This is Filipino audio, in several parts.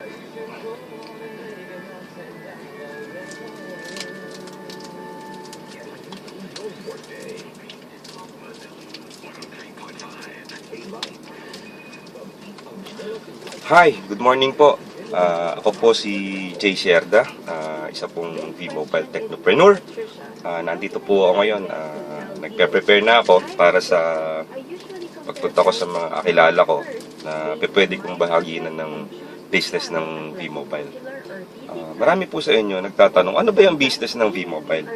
Hi, good morning po. Ako po si Jay Sierda, isa pong V-Mobile Technopreneur. Nandito po ako ngayon. Nagpe-prepare na ako para sa pagpunta ko sa mga kakilala ko na pwede kong bahaginan ng business ng V-Mobile. Marami po sa inyo nagtatanong, ano ba yung business ng V-Mobile?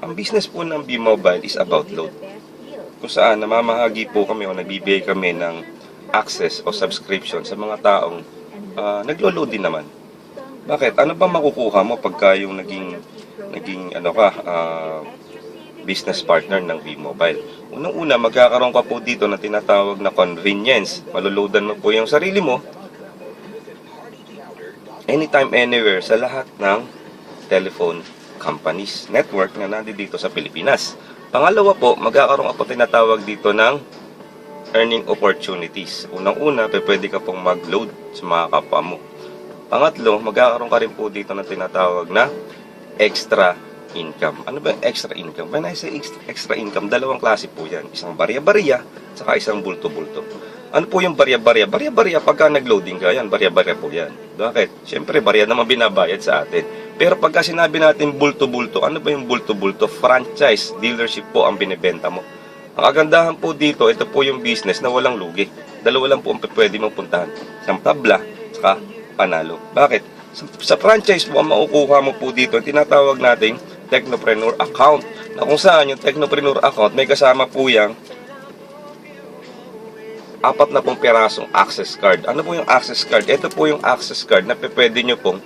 Ang business po ng V-Mobile is about load. Kung saan namamahagi po kami o nagbibigay kami ng access o subscription sa mga taong naglo-load din naman. Bakit? Ano ba makukuha mo pagka yung naging business partner ng V-Mobile? Unang-una, magkakaroon ka po dito na tinatawag na convenience. Maloloadan mo po yung sarili mo anytime, anywhere sa lahat ng telephone companies, network na nandito sa Pilipinas. Pangalawa po, magkakaroon ka po tinatawag dito ng earning opportunities. Unang-una, pwede ka pong mag-load sa mga kapwa mo. Pangatlo, magkakaroon ka rin po dito na tinatawag na extra income. Ano ba yung extra income? When I say extra income, dalawang klase po yan. Isang barya-barya, saka isang bulto-bulto. Ano po yung barya-barya? Barya-barya, pagka nag-loading ka, yan, barya-barya po yan. Bakit? Siyempre, barya naman binabayad sa atin. Pero pagka sinabi natin bulto-bulto, ano ba yung bulto-bulto? Franchise, dealership po ang binibenta mo. Ang kagandahan po dito, ito po yung business na walang lugi. Dalawa lang po ang pwede mong puntahan. Isang tabla, saka panalo. Bakit? Sa franchise po, ang makukuha mo po dito, tinatawag nating Technopreneur account. Na kung saan yung Technopreneur account, may kasama po yung 40 pirasong access card. Ano po yung access card? Ito po yung access card na pwede nyo pong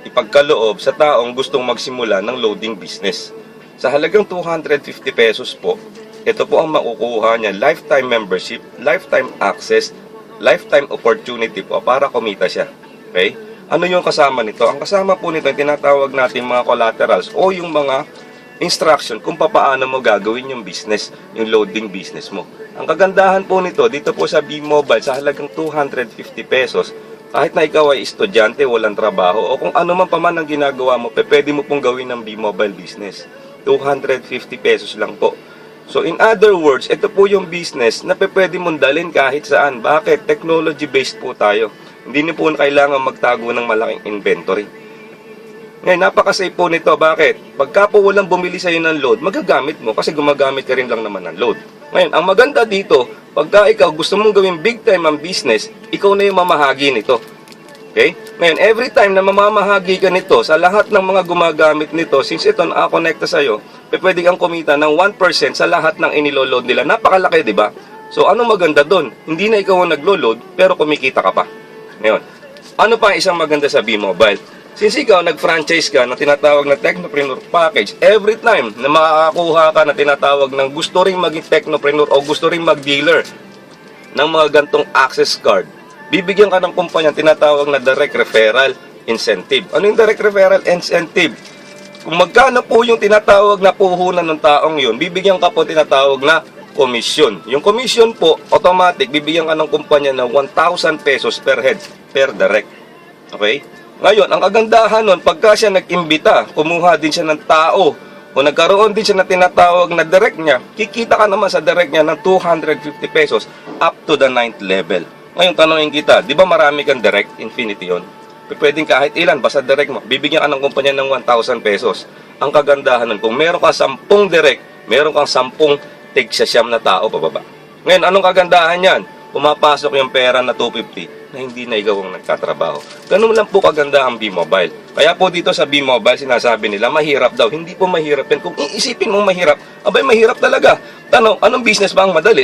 ipagkaloob sa taong gustong magsimula ng loading business. Sa halagang 250 pesos po, ito po ang makukuha niya, lifetime membership, lifetime access, lifetime opportunity po para kumita siya. Okay? Ano yung kasama nito? Ang kasama po nito, yung tinatawag natin mga collaterals o yung mga instruction kung paano mo gagawin yung business, yung loading business mo. Ang kagandahan po nito, dito po sa V-Mobile, sa halagang 250 pesos, kahit na ikaw ay estudyante, walang trabaho, o kung ano man pa man ang ginagawa mo, pwede mo pong gawin ng V-Mobile business. 250 pesos lang po. So in other words, ito po yung business na pwede mong dalhin kahit saan. Bakit? Technology-based po tayo. Hindi niyo po kailangan magtago ng malaking inventory. Ngayon, napaka-safe po nito. Bakit? Pagka po walang bumili sa'yo ng load, magagamit mo kasi gumagamit ka rin lang naman ng load. Ngayon, ang maganda dito, pagka ikaw gusto mong gawin big time ang business, ikaw na yung mamahagi nito. Okay? Ngayon, every time na mamamahagi ka nito, sa lahat ng mga gumagamit nito, since ito nakakonekta sa'yo, pwede kang kumita ng 1% sa lahat ng iniloload nila. Napakalaki, di ba? So, ano maganda doon? Hindi na ikaw ang naglo-load, pero kumikita ka pa. Ngayon, ano pa isang maganda sa V-Mobile? Since ikaw nag-franchise ka na tinatawag na Technopreneur Package, every time na makakakuha ka na tinatawag ng gusto ring maging Technopreneur o gusto ring mag-dealer ng mga gantong access card, bibigyan ka ng kumpanya tinatawag na direct referral incentive. Ano yung direct referral incentive? Kung magkano po yung tinatawag na puhunan ng taong yun, bibigyan ka po tinatawag na commission. Yung commission po, automatic, bibigyan ka ng kumpanya ng 1,000 pesos per head, per direct. Okay? Ngayon, ang kagandahan nun, pagka siya nag-imbita, kumuha din siya ng tao, o nagkaroon din siya na tinatawag na direct niya, kikita ka naman sa direct niya ng 250 pesos up to the 9th level. Ngayon, tanongin kita, di ba marami kang direct? Infinity yun. Pwedeng kahit ilan, basta direct mo. Bibigyan ka ng kumpanya ng 1,000 pesos. Ang kagandahan nun, kung meron ka 10 direct, meron kang 10 tig-siyam na tao pababa. Ngayon, anong kagandahan yan? Pumapasok yung pera na 250 na hindi na ikaw ang nagtatrabaho. Ganun lang po kaganda ang V-Mobile. Kaya po dito sa V-Mobile, sinasabi nila, mahirap daw. Hindi po mahirap yan. Kung iisipin mong mahirap, abay mahirap talaga. Tanong, anong business ba ang madali?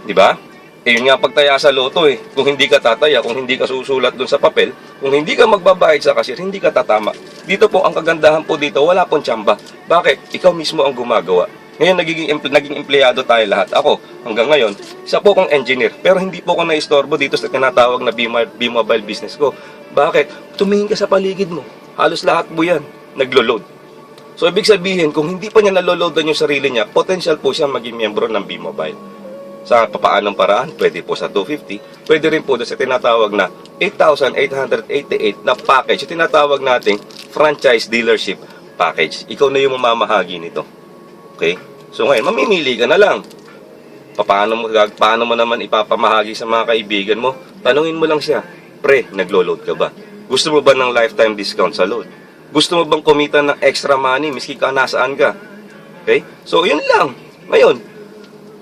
Di ba? Eh yun nga pagtaya sa loto eh. Kung hindi ka tataya, kung hindi ka susulat dun sa papel, kung hindi ka magbabayad sa cashier, hindi ka tatama. Dito po, ang kagandahan po dito, wala pong tsamba. Bakit? Ikaw mismo ang gumagawa. Ngayon, naging empleyado tayo lahat. Ako, hanggang ngayon, isa po akong engineer. Pero hindi po ako na-istorbo dito sa tinatawag na V-Mobile business ko. Bakit? Tumingin ka sa paligid mo. Halos lahat po yan, naglo-load. So, ibig sabihin, kung hindi pa niya naloloadan yung sarili niya, potential po siya maging miyembro ng V-Mobile. Sa papaanong paraan, pwede po sa 250, pwede rin po sa tinatawag na 8,888 na package, yung tinatawag nating franchise dealership package. Ikaw na yung mamamahagi nito. Okay? So ngayon, mamimili ka na lang. Paano mo naman ipapamahagi sa mga kaibigan mo? Tanungin mo lang siya, pre, naglo-load ka ba? Gusto mo ba ng lifetime discount sa load? Gusto mo bang kumita ng extra money miski ka nasaan ka? Okay? So yun lang. Ngayon,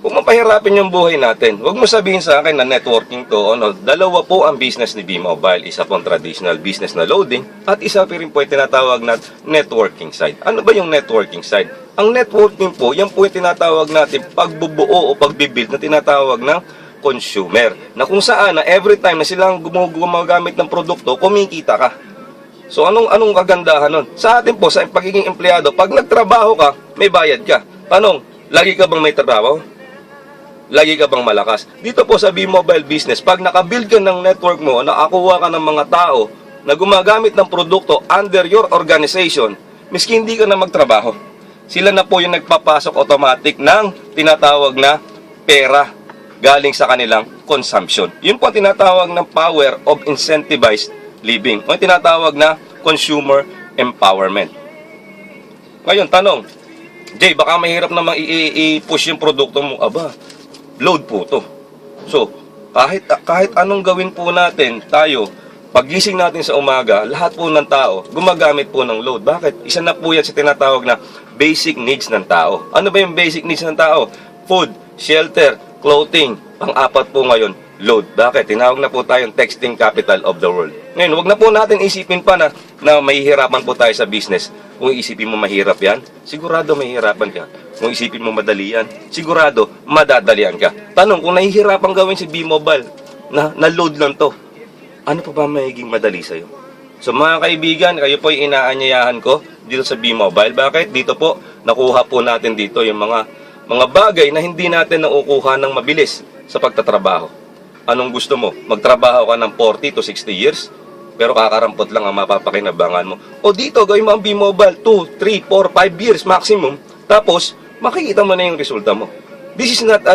kung mapahirapin yung buhay natin, huwag mo sabihin sa akin na networking to, dalawa po ang business ni B-Mobile. Isa pong traditional business na loading, at isa pa rin po yung tinatawag na networking side. Ano ba yung networking side? Ang networking po, yan po yung tinatawag natin pagbubuo o pagbibuild na tinatawag na consumer. Na kung saan, na every time na silang gumagamit ng produkto, kumikita ka. So anong kagandahan nun? Sa atin po, sa pagiging empleyado, pag nagtrabaho ka, may bayad ka. Tanong, lagi ka bang may trabaho? Lagi ka bang malakas? Dito po sa B-Mobile business, pag nakabuild ka ng network mo, nakakuha ka ng mga tao na gumagamit ng produkto under your organization, miski hindi ka na magtrabaho. Sila na po yung nagpapasok automatic ng tinatawag na pera galing sa kanilang consumption. Yun po ang tinatawag ng power of incentivized living. O yung tinatawag na consumer empowerment. Ngayon, tanong, Jay, baka mahirap namang i-push yung produkto mo. Aba, load po to. So, kahit anong gawin po natin, tayo, pagising natin sa umaga, lahat po ng tao, gumagamit po ng load. Bakit? Isa na po yan sa tinatawag na basic needs ng tao. Ano ba yung basic needs ng tao? Food, shelter, clothing. Pang-apat po ngayon, load. Bakit? Tinawag na po tayong texting capital of the world. Ngayon, wag na po natin isipin pa na mahihirapan po tayo sa business. Kung isipin mo mahirap yan, sigurado mahihirapan ka. Kung isipin mo madali yan, sigurado madadalian ka. Tanong, kung nahihirapan gawin si B-Mobile, na load lang to, ano pa ba magiging madali sa'yo? So mga kaibigan, kayo po yung inaanyayahan ko dito sa B-Mobile. Bakit? Dito po, nakuha po natin dito yung mga bagay na hindi natin nakukuha ng mabilis sa pagtatrabaho. Anong gusto mo? Magtrabaho ka ng 40 to 60 years? Pero kakarampot lang ang mapapakinabangan mo. O dito, gawin mo ang B-Mobile 2, 3, 4, 5 years maximum. Tapos, makikita mo na yung resulta mo. This is not a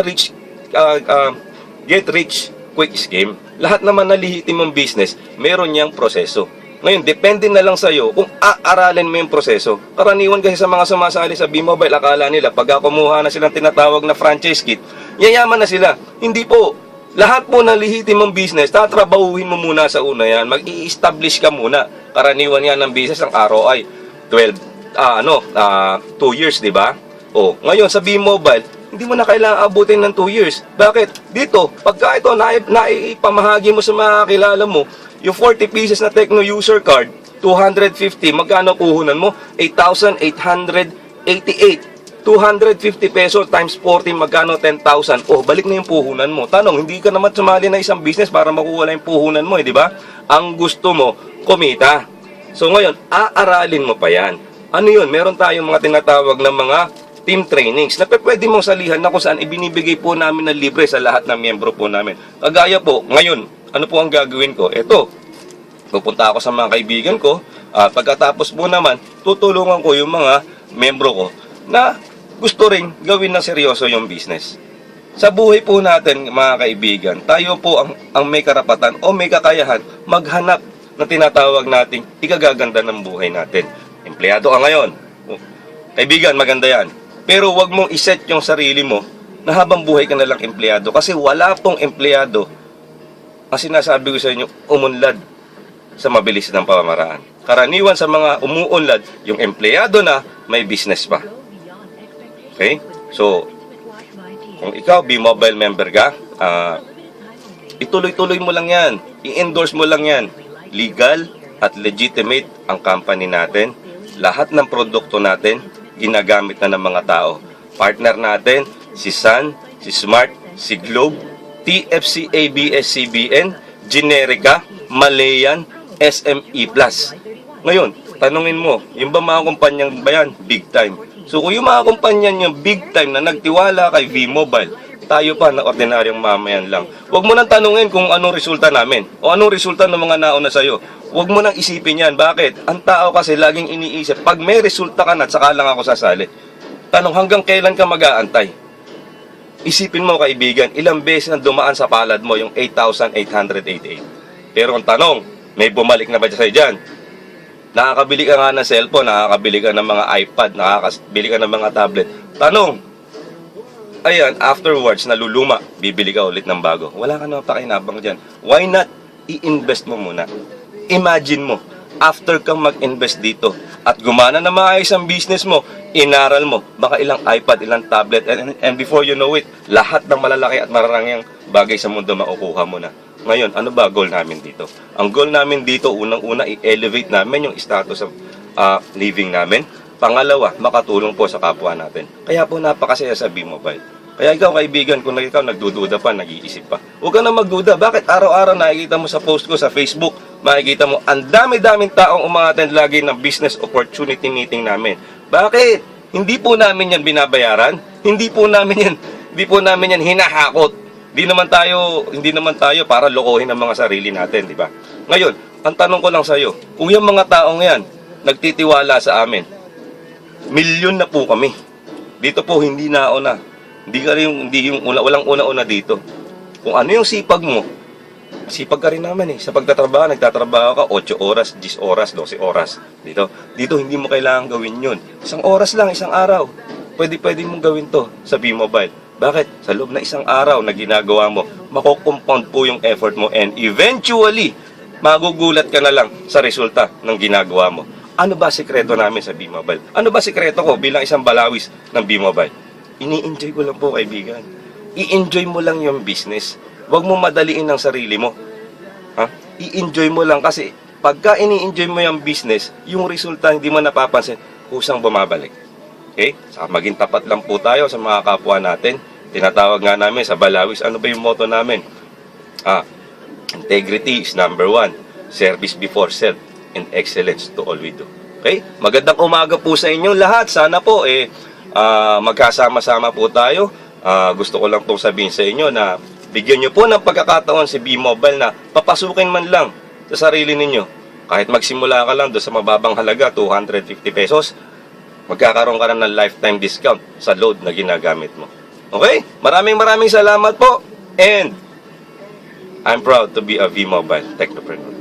get rich quick scheme. Lahat naman na lehitimong business, meron niyang proseso. Ngayon, depende na lang sa'yo kung aaralin mo yung proseso. Karaniwan kasi sa mga sumasali sa B-Mobile, akala nila pag kumuha na silang tinatawag na franchise kit, yayaman na sila. Hindi po. Lahat po ng lehitimong business, tatrabahuhin mo muna sa una yan. Mag-i-establish ka muna. Karaniwan yan ng business, ang ROI. 2 years, di ba? O, ngayon sa B-Mobile, hindi mo na kailangan abutin ng 2 years. Bakit? Dito, pagka ito naipamahagi mo sa mga kilala mo, yung 40 pieces na Tecno user card, 250, magkano puhunan mo? 8,888. 250 pesos times 40, magkano? 10,000. Oh, balik na yung puhunan mo. Tanong, hindi ka naman sumali na isang business para makuha lang yung puhunan mo, di ba? Ang gusto mo, kumita. So ngayon, aaralin mo pa yan. Ano yun? Meron tayong mga tinatawag na mga team trainings na pwede mong salihan na kung saan ibinibigay po namin na libre sa lahat ng miyembro po namin. Kagaya po, ngayon, ano po ang gagawin ko? Ito, pupunta ako sa mga kaibigan ko. Pagkatapos po naman, tutulungan ko yung mga miyembro ko na gusto ring gawin na seryoso yung business. Sa buhay po natin, mga kaibigan, tayo po ang may karapatan o may kakayahan maghanap na tinatawag nating ikagaganda ng buhay natin. Empleyado ka ngayon. Kaibigan, maganda yan. Pero wag mong iset yung sarili mo na habang buhay ka na lang empleyado. Kasi wala pong empleyado, ang sinasabi ko sa inyo, umunlad sa mabilis ng pamamaraan. Karaniwan sa mga umuunlad, yung empleyado na may business pa. Okay? So, kung ikaw, B-Mobile member ka, ituloy-tuloy mo lang yan. I-endorse mo lang yan. Legal at legitimate ang company natin. Lahat ng produkto natin, ginagamit na ng mga tao. Partner natin, si Sun, si Smart, si Globe, TFC, ABS-CBN, Generica, Malayan, SME Plus. Ngayon, tanungin mo, yung ba mga kumpanyang ba yan? Big time. So kung yung mga kumpanya nyo big time na nagtiwala kay V-Mobile, tayo pa na ordinaryong mamayan lang. Huwag mo nang tanungin kung anong resulta namin o anong resulta ng mga nauna sa'yo. Huwag mo nang isipin yan. Bakit? Ang tao kasi laging iniisip, pag may resulta ka na, saka lang ako sasali. Tanong, hanggang kailan ka mag-aantay? Isipin mo kaibigan, ilang beses na dumaan sa palad mo yung 8,888. Pero ang tanong, may bumalik na ba sa'yo dyan? Nakakabili ka nga ng cellphone, nakakabili ka ng mga iPad, nakakabili ka ng mga tablet. Tanong, ayan, afterwards, naluluma, bibili ka ulit ng bago. Wala ka naman pakinabang dyan. Why not i-invest mo muna? Imagine mo, after kang mag-invest dito at gumana na maayos ang business mo, inaral mo, baka ilang iPad, ilang tablet, and before you know it, lahat ng malalaki at mararangyang bagay sa mundo makukuha mo na. Ngayon, ano ba goal namin dito? Ang goal namin dito, unang-una, i-elevate namin yung status of living namin. Pangalawa, makatulong po sa kapwa natin. Kaya po napakasaya sa B-Mobile. Kaya ikaw, kaibigan, kung ikaw nagdududa pa, nag-iisip pa, huwag ka na magduda. Bakit araw-araw nakikita mo sa post ko sa Facebook, makikita mo, ang dami-daming taong umattend lagi ng business opportunity meeting namin. Bakit? Hindi po namin yan binabayaran. Hindi po namin yan hinahakot. Hindi naman tayo para lokohin ang mga sarili natin, di ba? Ngayon, ang tanong ko lang sa iyo, kung yung mga taong yan nagtitiwala sa amin, milyon na po kami. Dito po hindi nauna. Walang una-una dito. Kung ano yung sipag mo, sipag ka rin naman sa pagtatrabaho, nagtatrabaho ka 8 oras, 10 oras, 12 oras. Dito hindi mo kailangan gawin yun. 1 oras lang, 1 araw. Pwede mong gawin to sa B-Mobile. Bakit? Sa loob na 1 araw na ginagawa mo, mako-compound po yung effort mo and eventually, magugulat ka na lang sa resulta ng ginagawa mo. Ano ba sikreto namin sa B-Mobile? Ano ba sikreto ko bilang isang balawis ng B-Mobile? Ini-enjoy ko lang po, kaibigan. I-enjoy mo lang yung business. Huwag mo madaliin ang sarili mo. I-enjoy mo lang kasi pagka ini-enjoy mo yung business, yung resulta hindi mo napapansin, kusang bumabalik. Okay? Saka maging tapat lang po tayo sa mga kapwa natin. Tinatawag nga namin sa Balawis, ano ba yung motto namin? Integrity is number 1. Service before self. And excellence to all we do. Okay? Magandang umaga po sa inyo lahat. Sana po magkasama-sama po tayo. Gusto ko lang pong sabihin sa inyo na bigyan nyo po ng pagkakataon si B-Mobile na papasukin man lang sa sarili ninyo. Kahit magsimula ka lang doon sa mababang halaga, 250 pesos, magkakaroon ka na ng lifetime discount sa load na ginagamit mo. Okay? Maraming salamat po. And I'm proud to be a V-Mobile Technopreneur.